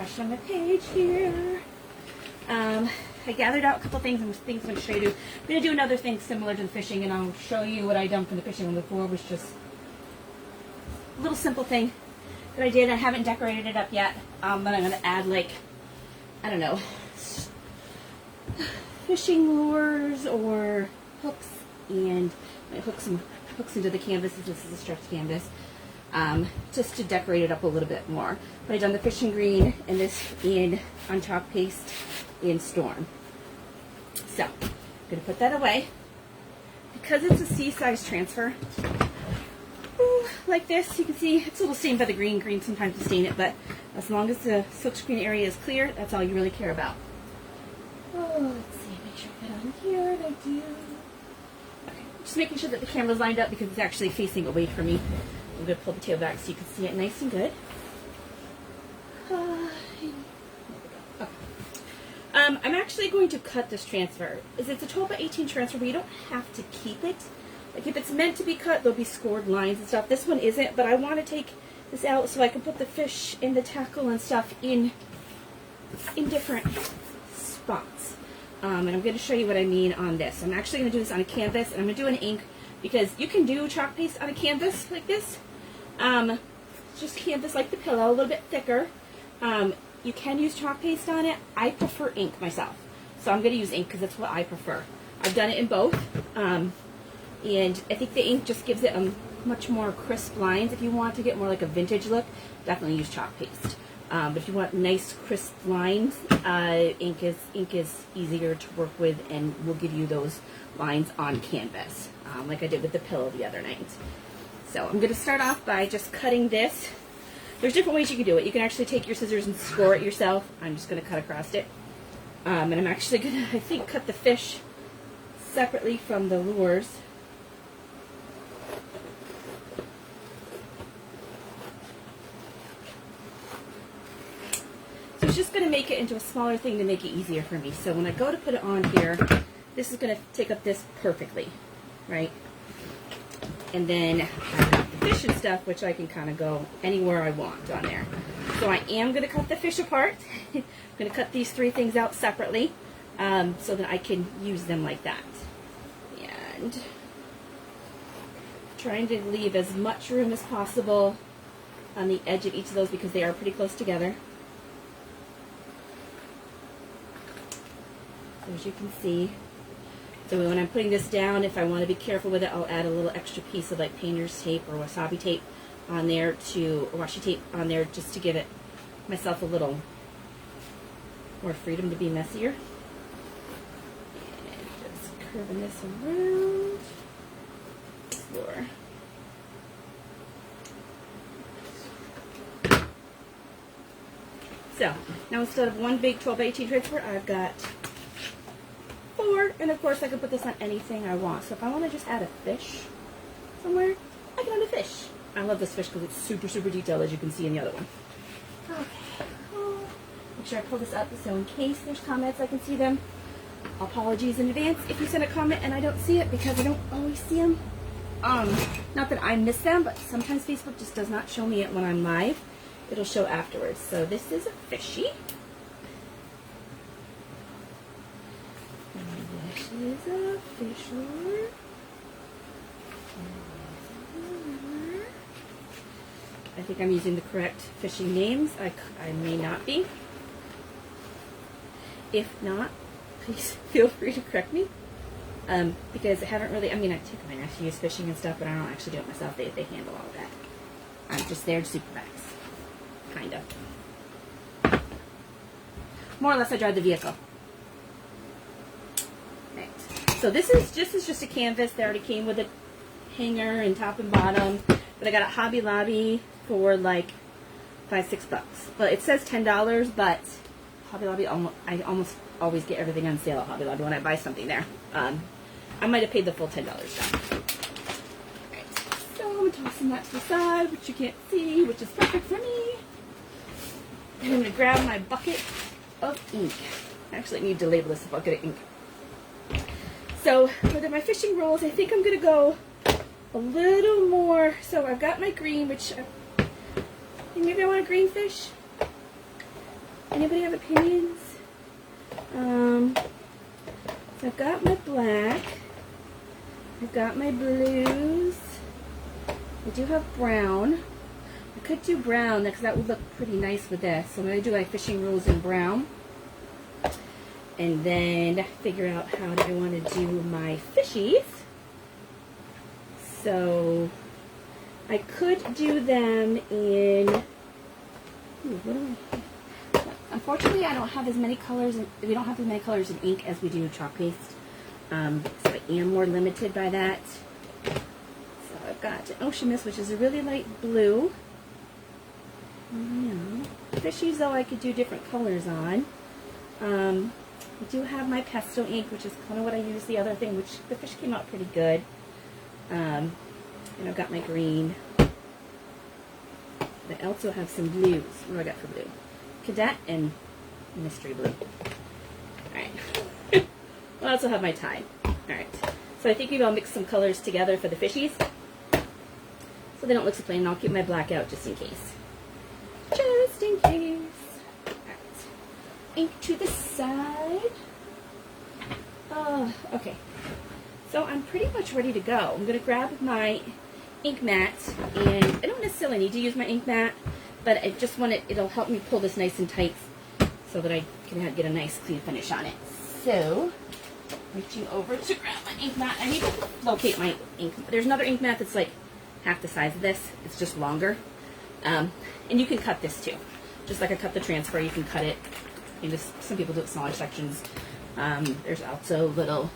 refresh on my page here. I gathered out a couple things and things I'm going to show you. I'm going to do another thing similar to the fishing, and I'll show you what I done for the fishing one before. Was just a little simple thing that I did. I haven't decorated it up yet, but I'm going to add, like, I don't know, fishing lures or hooks, and I hook some hooks into the canvas. This is a stretched canvas, just to decorate it up a little bit more. But I've done the fishing green and this in on chalk paste in Storm. So I'm going to put that away because it's a C-size transfer. Ooh, like this, you can see it's a little stained by the green. Green sometimes will stain it, but as long as the silkscreen area is clear, that's all you really care about. Oh, let's see, make sure I get on here, and I do. Okay, just making sure that the camera's lined up because it's actually facing away from me. I'm going to pull the tail back so you can see it nice and good. I'm actually going to cut this transfer. It's a 12 by 18 transfer, but you don't have to keep it. Like if it's meant to be cut, there'll be scored lines and stuff. This one isn't, but I want to take this out so I can put the fish and the tackle and stuff in different spots. And I'm going to show you what I mean on this. I'm actually going to do this on a canvas, and I'm going to do an ink because you can do chalk paste on a canvas like this. Just canvas like the pillow, a little bit thicker. You can use chalk paste on it. I prefer ink myself, so I'm going to use ink because that's what I prefer. I've done it in both, and I think the ink just gives it a much more crisp lines. If you want to get more like a vintage look, definitely use chalk paste. But if you want nice crisp lines, ink is easier to work with and will give you those lines on canvas, like I did with the pillow the other night. So I'm going to start off by just cutting this. There's different ways you can do it. You can actually take your scissors and score it yourself. I'm just going to cut across it. And I'm actually going to, I think, cut the fish separately from the lures. So it's just going to make it into a smaller thing to make it easier for me. So when I go to put it on here, this is going to take up this perfectly, right? And then I've got the fish and stuff, which I can kind of go anywhere I want on there. So I am going to cut the fish apart. I'm going to cut these three things out separately so that I can use them like that. And trying to leave as much room as possible on the edge of each of those because they are pretty close together. So as you can see, so when I'm putting this down, if I want to be careful with it, I'll add a little extra piece of like painter's tape or wasabi tape on there or washi tape on there just to give it myself a little more freedom to be messier. And just curving this around the floor. So now instead of one big 12 by 18 transfer, I've got 4, and of course I can put this on anything I want. So if I want to just add a fish somewhere, I can add a fish. I love this fish because it's super, super detailed, as you can see in the other one. Okay, make sure I pull this up so in case there's comments I can see them. Apologies in advance if you send a comment and I don't see it because I don't always see them. Not that I miss them, but sometimes Facebook just does not show me it when I'm live. It'll show afterwards. So this is a fishy. This is a fish lure. I think I'm using the correct fishing names. I may not be. If not, please feel free to correct me. Because I haven't really, I mean, I take my nephews fishing and stuff, but I don't actually do it myself. They handle all of that. I'm just there to supervise. Kind of. More or less, I drive the vehicle. Right. So this is just a canvas. They already came with a hanger and top and bottom. But I got it at Hobby Lobby for like $5-6. Well, it says $10, but Hobby Lobby, I almost always get everything on sale at Hobby Lobby when I buy something there. I might have paid the full $10 down. Right. So I'm tossing that to the side, which you can't see, which is perfect for me. And I'm going to grab my bucket of ink. I actually need to label this a bucket of ink. So for my fishing rolls, I think I'm going to go a little more. So I've got my green, which maybe I want a green fish. Anybody have opinions? So I've got my black. I've got my blues. I do have brown. I could do brown because that would look pretty nice with this. So I'm going to do my fishing rules in brown. And then figure out how do I want to do my fishies. So I could do them in, unfortunately I don't have as many colors, we don't have as many colors in ink as we do chalk paste. So I am more limited by that. So I've got an Ocean Mist, which is a really light blue. Fishies though I could do different colors on. I do have my pesto ink, which is kind of what I used the other thing, which the fish came out pretty good. And I've got my green. I also have some blues. What do I got for blue? Cadet and Mystery Blue. Alright. I also have my Tide. Alright. So I think maybe I'll mix some colors together for the fishies. So they don't look so plain. And I'll keep my black out just in case. Just in case. Alright. Ink to the side. Oh, okay. So I'm pretty much ready to go. I'm going to grab my ink mat, and I don't necessarily need to use my ink mat, but I just want it, it'll help me pull this nice and tight so that I can get a nice clean finish on it. So, reaching over to grab my ink mat. I need to locate my ink. There's another ink mat that's like half the size of this. It's just longer. And you can cut this too. Just like I cut the transfer, you can cut it. Some people do it smaller sections. There's also little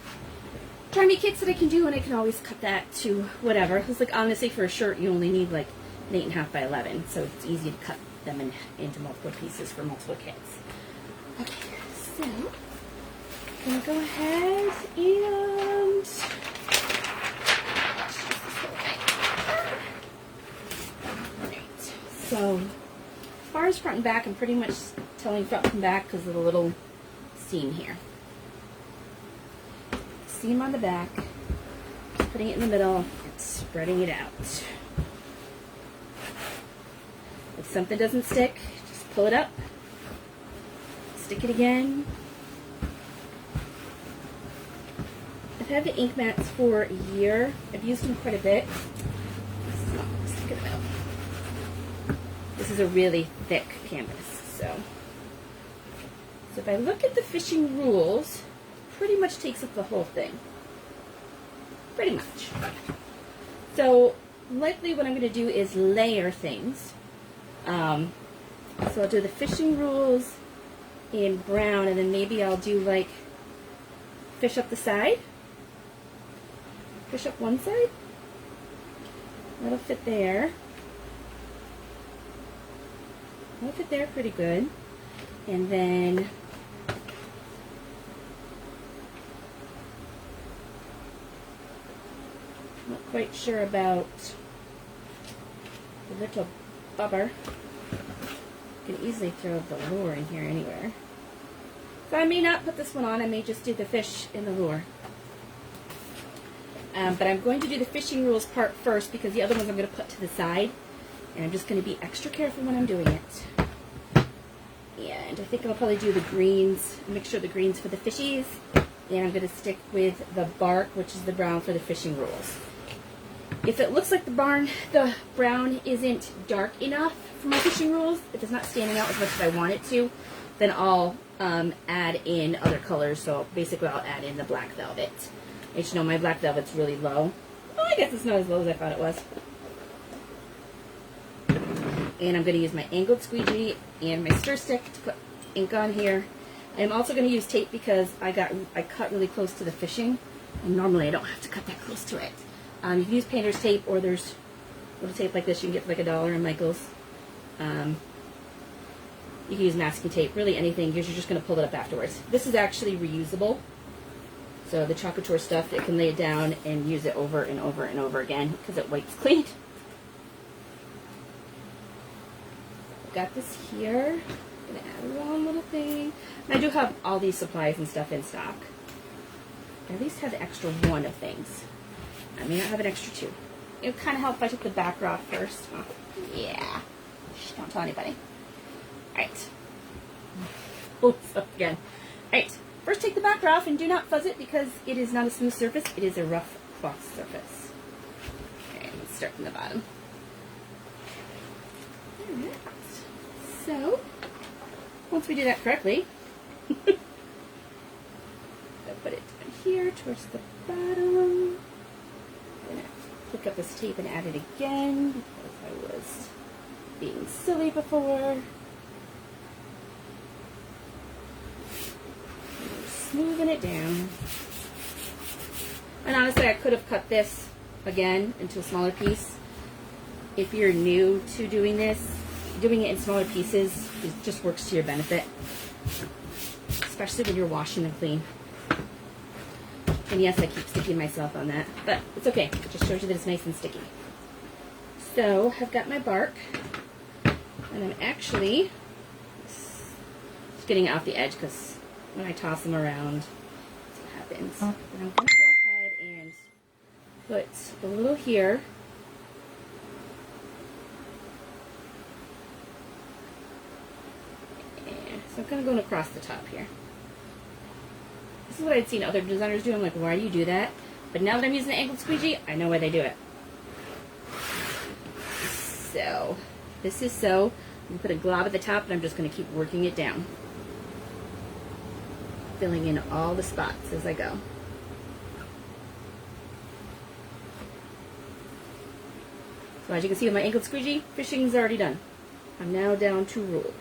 try me kits that I can do, and I can always cut that to whatever. It's like, honestly, for a shirt you only need like an 8.5 by 11, so it's easy to cut them into multiple pieces for multiple kits. Okay, so I'm gonna go ahead and alright. So as far as front and back, I'm pretty much telling front and back because of the little seam here. Seam on the back, just putting it in the middle and spreading it out. If something doesn't stick, just pull it up, stick it again. I've had the ink mats for a year. I've used them quite a bit. Stick it out. This is a really thick canvas, so if I look at the fishing rules, pretty much takes up the whole thing. Pretty much. So likely what I'm going to do is layer things. So I'll do the fishing rules in brown, and then maybe I'll do like fish up the side. Fish up one side. That'll fit there. That'll fit there pretty good. And then not quite sure about the little bubber. You can easily throw the lure in here anywhere. So I may not put this one on. I may just do the fish in the lure. But I'm going to do the fishing rules part first because the other ones I'm going to put to the side. And I'm just going to be extra careful when I'm doing it. And I think I'll probably do the greens, mixture of the greens for the fishies. And I'm going to stick with the bark, which is the brown, for the fishing rules. If it looks like the brown isn't dark enough for my fishing rules, if it's not standing out as much as I want it to, then I'll add in other colors. So basically I'll add in the black velvet. As you know, my black velvet's really low. Well, I guess it's not as low as I thought it was. And I'm going to use my angled squeegee and my stir stick to put ink on here. I'm also going to use tape because I cut really close to the fishing, and normally I don't have to cut that close to it. You can use painter's tape, or there's little tape like this you can get for like $1 in Michael's. You can use masking tape, really anything, because you're just going to pull it up afterwards. This is actually reusable. So the Chocolate stuff, it can lay it down and use it over and over and over again because it wipes clean. I've got this here. I'm going to add one little thing. And I do have all these supplies and stuff in stock. I at least have the extra one of things. I may not have an extra two. It would kind of help if I took the back off first. Huh? Yeah. Shh, don't tell anybody. Alright. holds up again. Alright, first take the backer off and do not fuzz it because it is not a smooth surface, it is a rough cloth surface. Okay, let's start from the bottom. Alright, so once we do that correctly, I'll put it down here towards the bottom. I'm going to pick up this tape and add it again because I was being silly before. Smoothing it down. And honestly, I could have cut this again into a smaller piece. If you're new to doing this, doing it in smaller pieces, it just works to your benefit. Especially when you're washing them clean. And yes, I keep sticking myself on that, but it's okay. It just shows you that it's nice and sticky. So, I've got my bark, and I'm actually just getting it off the edge because when I toss them around, that's what happens. But I'm going to go ahead and put a little here. And so I'm kind of going across the top here. This is what I'd seen other designers do. I'm like, why do you do that? But now that I'm using the angled squeegee, I know why they do it. So, this is so. I'm going to put a glob at the top, and I'm just going to keep working it down. Filling in all the spots as I go. So as you can see with my angled squeegee, fishing is already done. I'm now down to rules.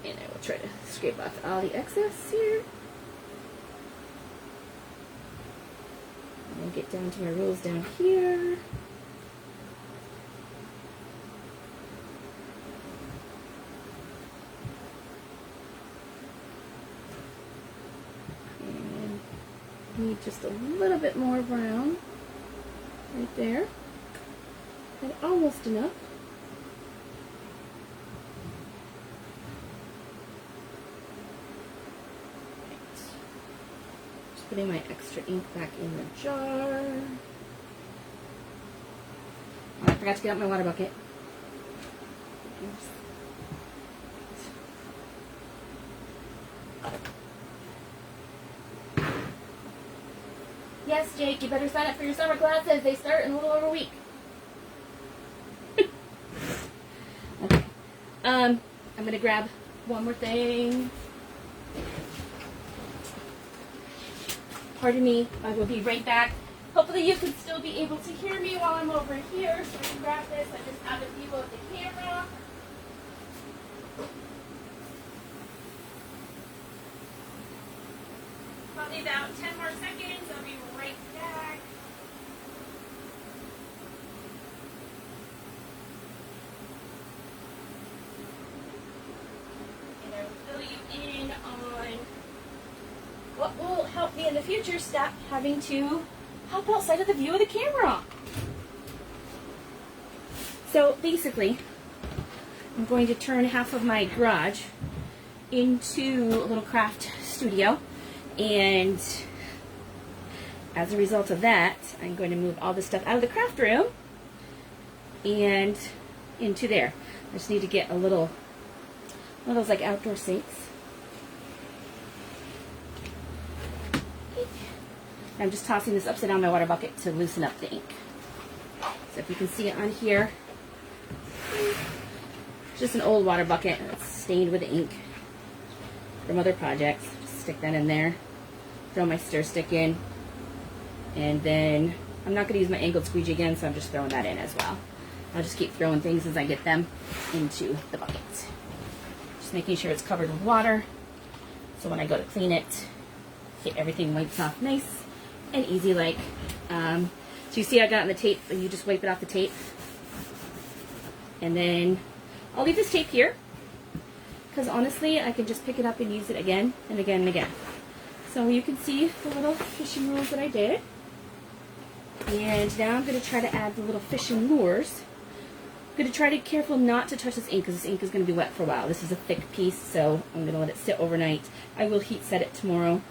And I will try to scrape off all the excess here. And then get down to my rules down here. And need just a little bit more brown right there. And almost enough. Putting my extra ink back in the jar. Oh, I forgot to get out my water bucket. Yes, Jake, you better sign up for your summer classes. They start in a little over a week. Okay. I'm going to grab one more thing. Pardon me, I will be right back. Hopefully you can still be able to hear me while I'm over here. So I can grab this. I just have a view of the camera. Probably about 10 more seconds. I'll be right back. And I will fill you in on what will help me in the future stop having to hop outside of the view of the camera. So basically, I'm going to turn half of my garage into a little craft studio, and as a result of that, I'm going to move all this stuff out of the craft room and into there. I just need to get a little, one of those like outdoor sinks. I'm just tossing this upside down my water bucket to loosen up the ink. So if you can see it on here, it's just an old water bucket that's stained with ink from other projects. Just stick that in there, throw my stir stick in, and then I'm not going to use my angled squeegee again, so I'm just throwing that in as well. I'll just keep throwing things as I get them into the bucket. Just making sure it's covered with water, so when I go to clean it, everything wipes off nice and easy like. So you see I got in the tape, and you just wipe it off the tape. And then I'll leave this tape here, because honestly I can just pick it up and use it again and again and again. So you can see the little fishing rules that I did. And now I'm going to try to add the little fishing lures. I'm going to try to be careful not to touch this ink, because this ink is going to be wet for a while. This is a thick piece, so I'm going to let it sit overnight. I will heat set it tomorrow.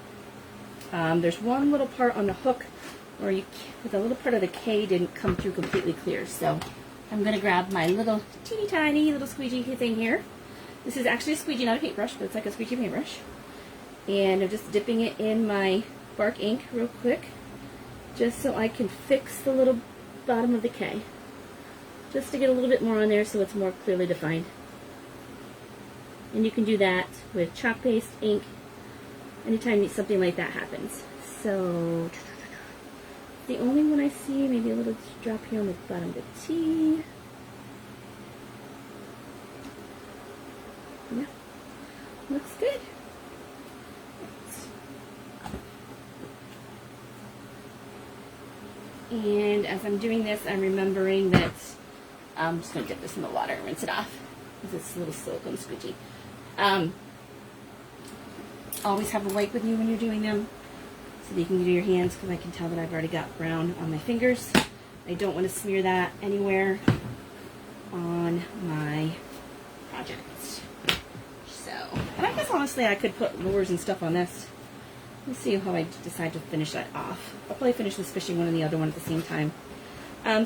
There's one little part on the hook where the little part of the K didn't come through completely clear. So I'm going to grab my little teeny tiny little squeegee thing here. This is actually a squeegee, not a paintbrush, but it's like a squeegee paintbrush. And I'm just dipping it in my bark ink real quick, just so I can fix the little bottom of the K. Just to get a little bit more on there so it's more clearly defined. And you can do that with chalk paste, ink, anytime something like that happens. So, the only one I see, maybe a little drop here on the bottom of the T. Yeah, looks good. And as I'm doing this, I'm remembering that I'm just going to dip this in the water and rinse it off, because it's a little silicone squeegee. Always have a wipe with you when you're doing them, so that you can do your hands, because I can tell that I've already got brown on my fingers. I don't want to smear that anywhere on my project. So, and I guess honestly I could put lures and stuff on this. Let's see how I decide to finish that off. I'll probably finish this fishy one and the other one at the same time.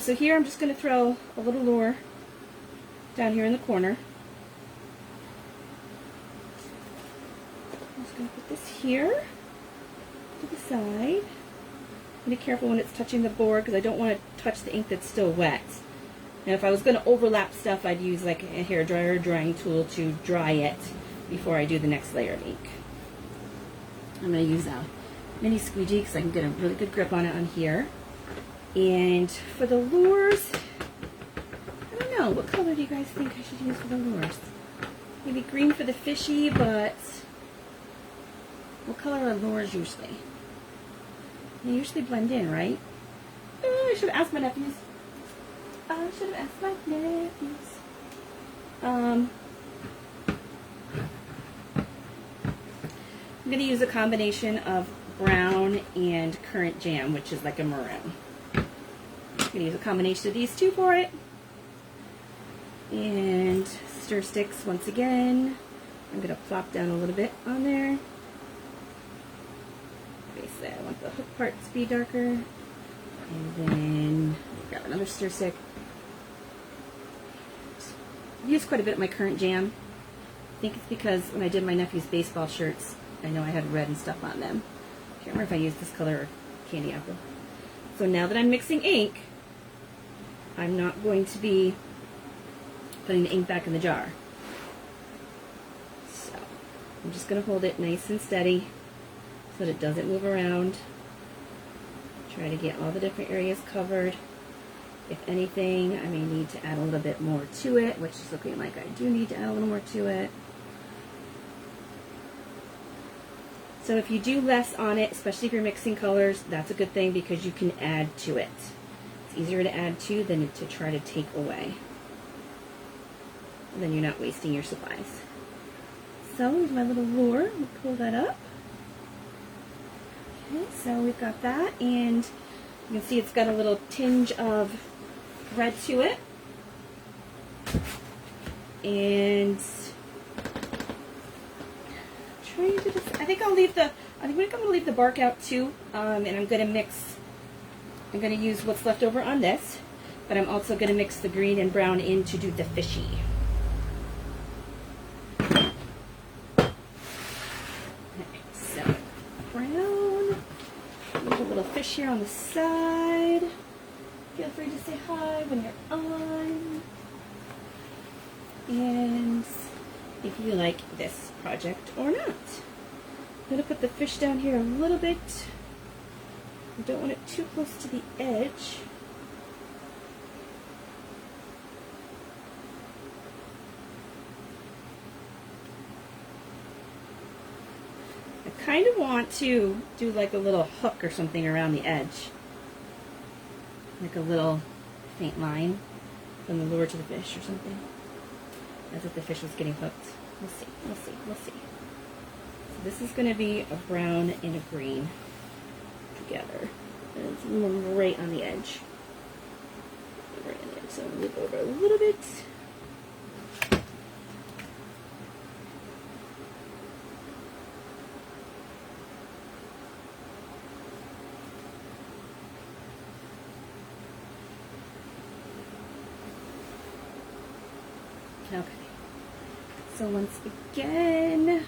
So here I'm just going to throw a little lure down here in the corner. I'm just going to put this here to the side. Be careful when it's touching the board, because I don't want to touch the ink that's still wet. Now if I was going to overlap stuff, I'd use like a hair dryer or drying tool to dry it before I do the next layer of ink. I'm going to use a mini squeegee because I can get a really good grip on it on here. And for the lures, I don't know, what color do you guys think I should use for the lures? Maybe green for the fishy, but what color are lures usually? They usually blend in, right? I should have asked my nephews. I should have asked my nephews. I'm going to use a combination of brown and currant jam, which is like a maroon. I'm going to use a combination of these two for it. And stir sticks once again. I'm going to plop down a little bit on there. Basically, I want the hook part to be darker. And then grab another stir stick. I've used quite a bit of my currant jam. I think it's because when I did my nephew's baseball shirts, I know I had red and stuff on them. I can't remember if I used this color or candy apple. So now that I'm mixing ink, I'm not going to be putting the ink back in the jar. So I'm just going to hold it nice and steady so that it doesn't move around. Try to get all the different areas covered. If anything, I may need to add a little bit more to it, which is looking like I do need to add a little more to it. So if you do less on it, especially if you're mixing colors, that's a good thing because you can add to it. It's easier to add to than to try to take away. And then you're not wasting your supplies. So here's my little lure. We'll pull that up. Okay, so we've got that, and you can see it's got a little tinge of red to it. And trying to just, I think I'm gonna leave the bark out too, and I'm gonna use what's left over on this, but I'm also gonna mix the green and brown in to do the fishy. So brown, there's a little fish here on the side. Feel free to say hi when you're on. And if you like this project or not. I'm going to put the fish down here a little bit. I don't want it too close to the edge. I kind of want to do like a little hook or something around the edge. Like a little faint line from the lure to the fish or something. As if the fish was getting hooked. We'll see, we'll see, we'll see. So this is going to be a brown and a green together. And it's right on the edge. Right on the edge. So I'm going to move over a little bit. Okay. So once again,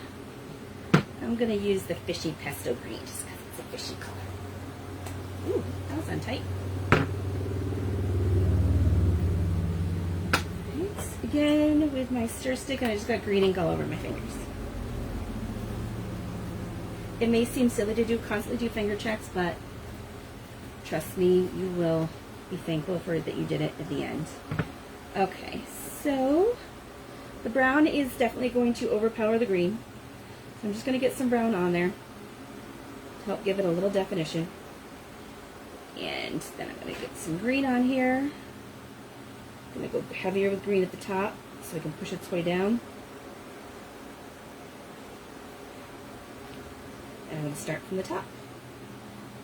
I'm going to use the fishy pesto green just because it's a fishy color. Ooh, that was untight. Right, again, with my stir stick, and I just got green ink all over my fingers. It may seem silly to constantly do finger checks, but trust me, you will be thankful for it that you did it at the end. Okay, so the brown is definitely going to overpower the green. So I'm just going to get some brown on there to help give it a little definition. And then I'm going to get some green on here. I'm going to go heavier with green at the top so I can push its way down. And I'm going to start from the top.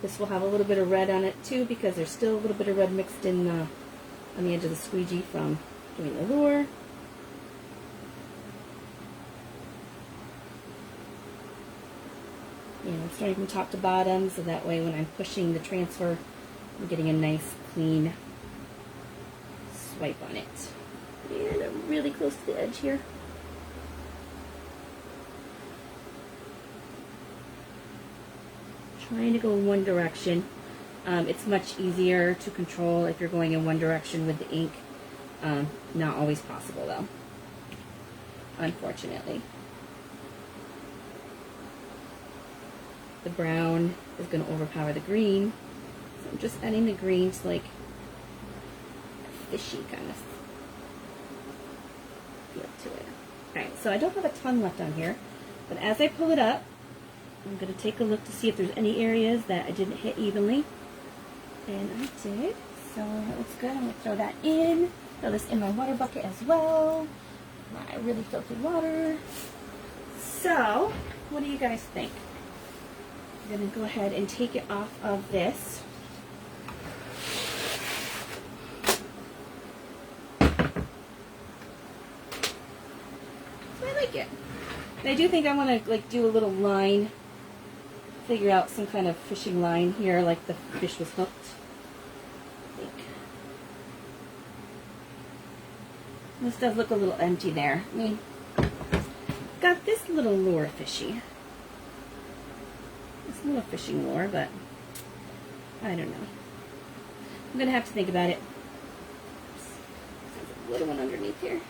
This will have a little bit of red on it too because there's still a little bit of red mixed in on the edge of the squeegee from doing the lure. And I'm starting from top to bottom so that way when I'm pushing the transfer, I'm getting a nice clean swipe on it. And I'm really close to the edge here. Trying to go in one direction. It's much easier to control if you're going in one direction with the ink. Not always possible though, unfortunately. The brown is going to overpower the green, so I'm just adding the green to like a fishy kind of feel to it. Alright, so I don't have a ton left on here, but as I pull it up, I'm going to take a look to see if there's any areas that I didn't hit evenly. And I did, so that looks good. I'm going to throw that in. Throw this in my water bucket as well. My really filthy water. So, what do you guys think? I'm going to go ahead and take it off of this. I like it. And I do think I want to like do a little line, figure out some kind of fishing line here, like the fish was hooked. I think. This does look a little empty there. I mean, got this little lure fishy. It's a little fishing lure, but I don't know. I'm going to have to think about it. There's a little one underneath here.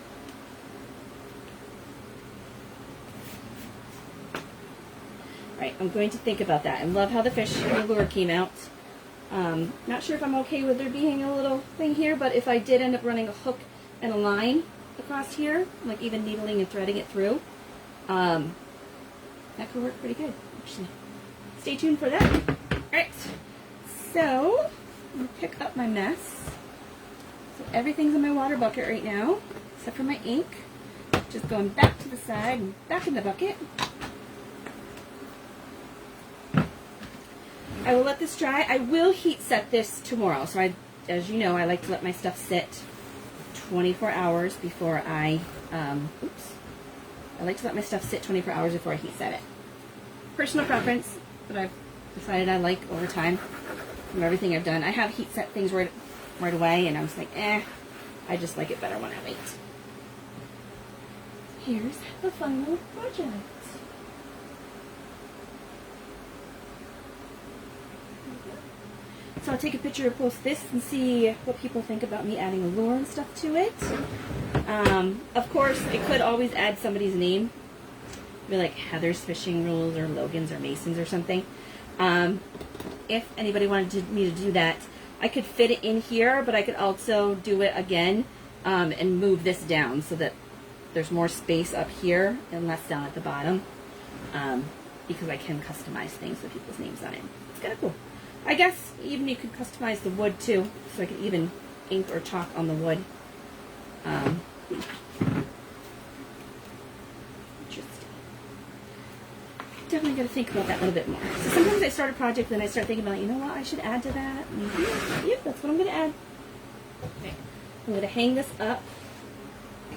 Alright, I'm going to think about that. I love how the fish the lure came out. Not sure if I'm okay with there being a little thing here, but if I did end up running a hook and a line across here, like even needling and threading it through, that could work pretty good, actually. Stay tuned for that. Alright, so I'm going to pick up my mess. So everything's in my water bucket right now, except for my ink. Just going back to the side and back in the bucket. I will let this dry. I will heat set this tomorrow. So as you know, I like to let my stuff sit 24 hours before I like to let my stuff sit 24 hours before I heat set it. Personal preference that I've decided I like over time from everything I've done. I have heat set things right away, and I was like, I just like it better when I wait. Here's the final project. So I'll take a picture and post this and see what people think about me adding a lure and stuff to it. Of course, I could always add somebody's name. Be like Heather's Fishing Rules or Logan's or Mason's or something. If anybody wanted me to do that, I could fit it in here, but I could also do it again and move this down so that there's more space up here and less down at the bottom, because I can customize things with people's names on it. It's kind of cool. I guess even you could customize the wood too, so I could even ink or chalk on the wood. Interesting. Definitely got to think about that a little bit more. So sometimes I start a project, then I start thinking about, you know what, I should add to that. Yep, that's what I'm going to add. Okay. I'm going to hang this up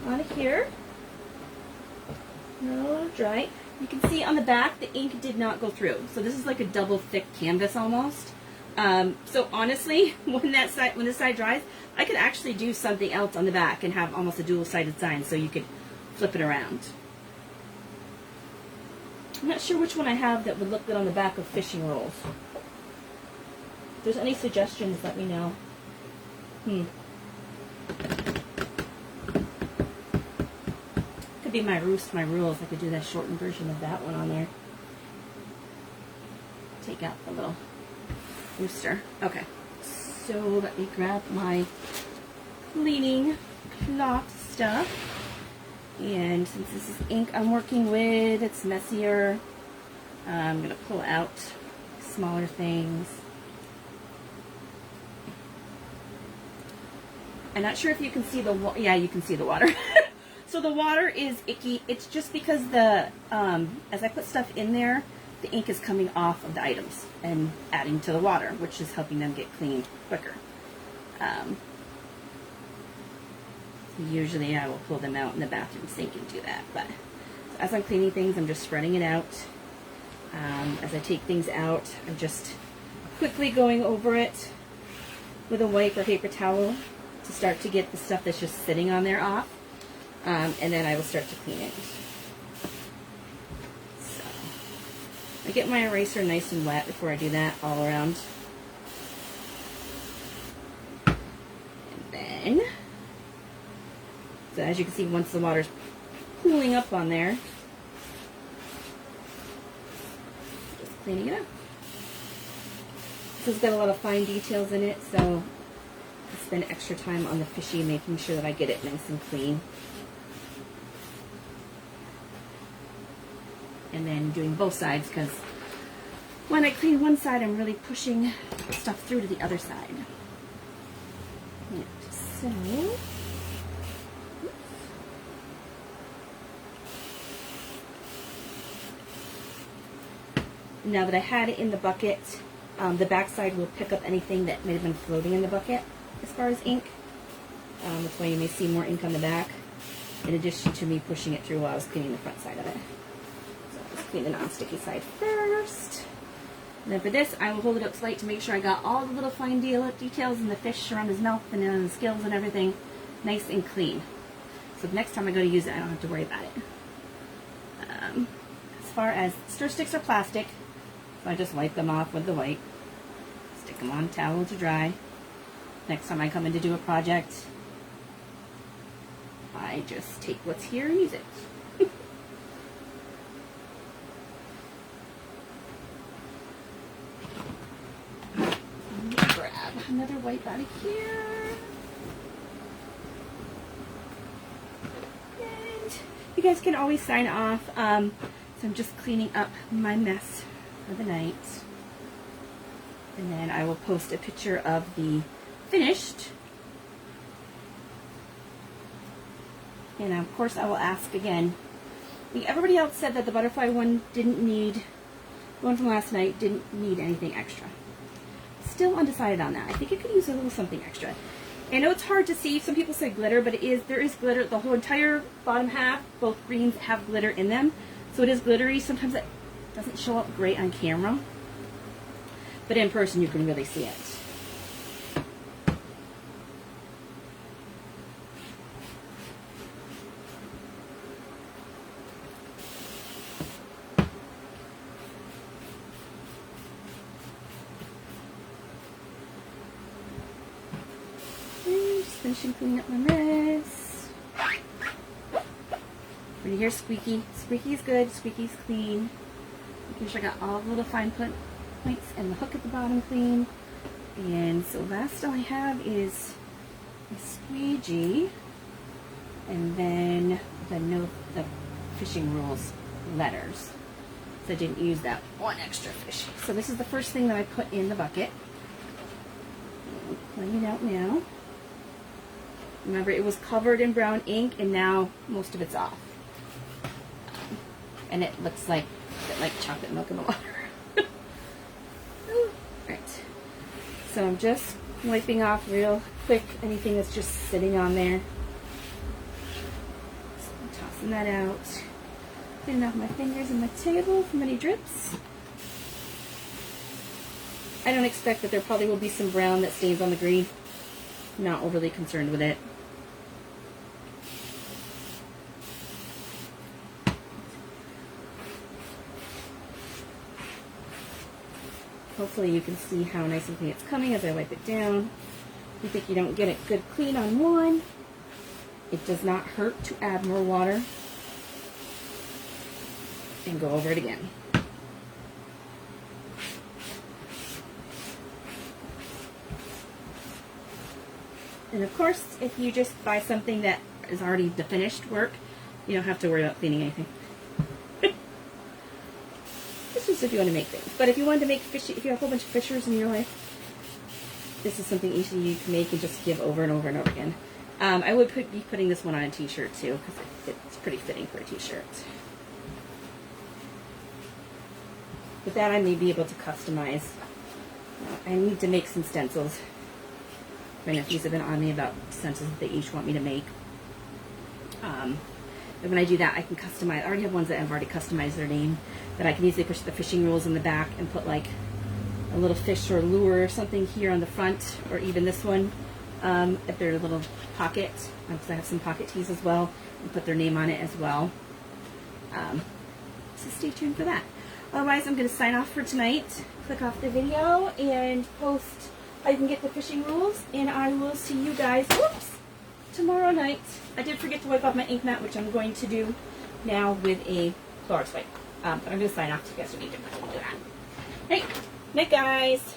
on here. No, dry. You can see on the back the ink did not go through, so this is like a double thick canvas almost. So honestly, when this side dries, I could actually do something else on the back and have almost a dual-sided sign, so you could flip it around. I'm not sure which one I have that would look good on the back of fishing rolls. If there's any suggestions, let me know. Could be my roost, my rules. I could do that shortened version of that one on there. Take out the little rooster. Okay, so let me grab my cleaning cloth stuff. And since this is ink I'm working with, it's messier. I'm going to pull out smaller things. I'm not sure if you can see the water. Yeah, you can see the water. So the water is icky. It's just because the as I put stuff in there, the ink is coming off of the items and adding to the water, which is helping them get clean quicker. Usually I will pull them out in the bathroom sink and do that, but so as I'm cleaning things, I'm just spreading it out. As I take things out, I'm just quickly going over it with a wipe or paper towel to start to get the stuff that's just sitting on there off, and then I will start to clean it. So I get my eraser nice and wet before I do that all around. And then, so as you can see, once the water's cooling up on there, just cleaning it up. This has got a lot of fine details in it, so I spend extra time on the fishy, making sure that I get it nice and clean. And then doing both sides, because when I clean one side, I'm really pushing stuff through to the other side. Yeah, so, now that I had it in the bucket, the back side will pick up anything that may have been floating in the bucket as far as ink. That's why you may see more ink on the back, in addition to me pushing it through while I was cleaning the front side of it. So I'll just clean the non-sticky side first. And then for this, I will hold it up to light to make sure I got all the little fine details in the fish around his mouth and in the scales and everything nice and clean. So the next time I go to use it, I don't have to worry about it. As far as stir sticks are plastic, so I just wipe them off with the wipe. Stick them on a towel to dry. Next time I come in to do a project, I just take what's here and use it. Grab another wipe out of here. And you guys can always sign off. So I'm just cleaning up my mess for the night. And then I will post a picture of the finished. And of course I will ask again. Everybody else said that the butterfly one didn't need, the one from last night didn't need anything extra. Still undecided on that. I think it could use a little something extra. I know it's hard to see. Some people say glitter, but there is glitter. The whole entire bottom half, both greens, have glitter in them. So it is glittery. Sometimes it doesn't show up great on camera, but in person you can really see it. And just finishing cleaning up my mess. When you hear squeaky, squeaky's good, squeaky's clean. Making sure I got all the little fine points and the hook at the bottom clean. And so last all I have is a squeegee, and then the fishing rules letters. So I didn't use that one extra fish. So this is the first thing that I put in the bucket. Clean it out now. Remember, it was covered in brown ink, and now most of it's off. And it looks like chocolate milk in the water. Right. So I'm just wiping off real quick anything that's just sitting on there. So I'm tossing that out. Cleaning off my fingers and my table from any drips. I don't expect that there probably will be some brown that stains on the green. I'm not overly concerned with it. Hopefully you can see how nice and clean it's coming as I wipe it down. You think you don't get it good clean on one, it does not hurt to add more water and go over it again. And of course, if you just buy something that is already the finished work, you don't have to worry about cleaning anything. This is if you want to make things. But if you wanted to make fish, if you have a whole bunch of fishers in your life, this is something easy you can make and just give over and over and over again. I would be putting this one on a t-shirt too, because it's pretty fitting for a t-shirt. With that, I may be able to customize. I need to make some stencils. My nephews have been on me about stencils that they each want me to make. And when I do that, I can customize. I already have ones that I've already customized their name, that I can easily push the fishing rules in the back and put like a little fish or lure or something here on the front, or even this one at their little pocket, because I have some pocket tees as well, and put their name on it as well. So stay tuned for that. Otherwise, I'm going to sign off for tonight. Click off the video and post how you can get the fishing rules, and I will see you guys, tomorrow night. I did forget to wipe off my ink mat, which I'm going to do now with a Clorox wipe. But I'm going to sign off so you guys don't need to do that. Hey, night guys.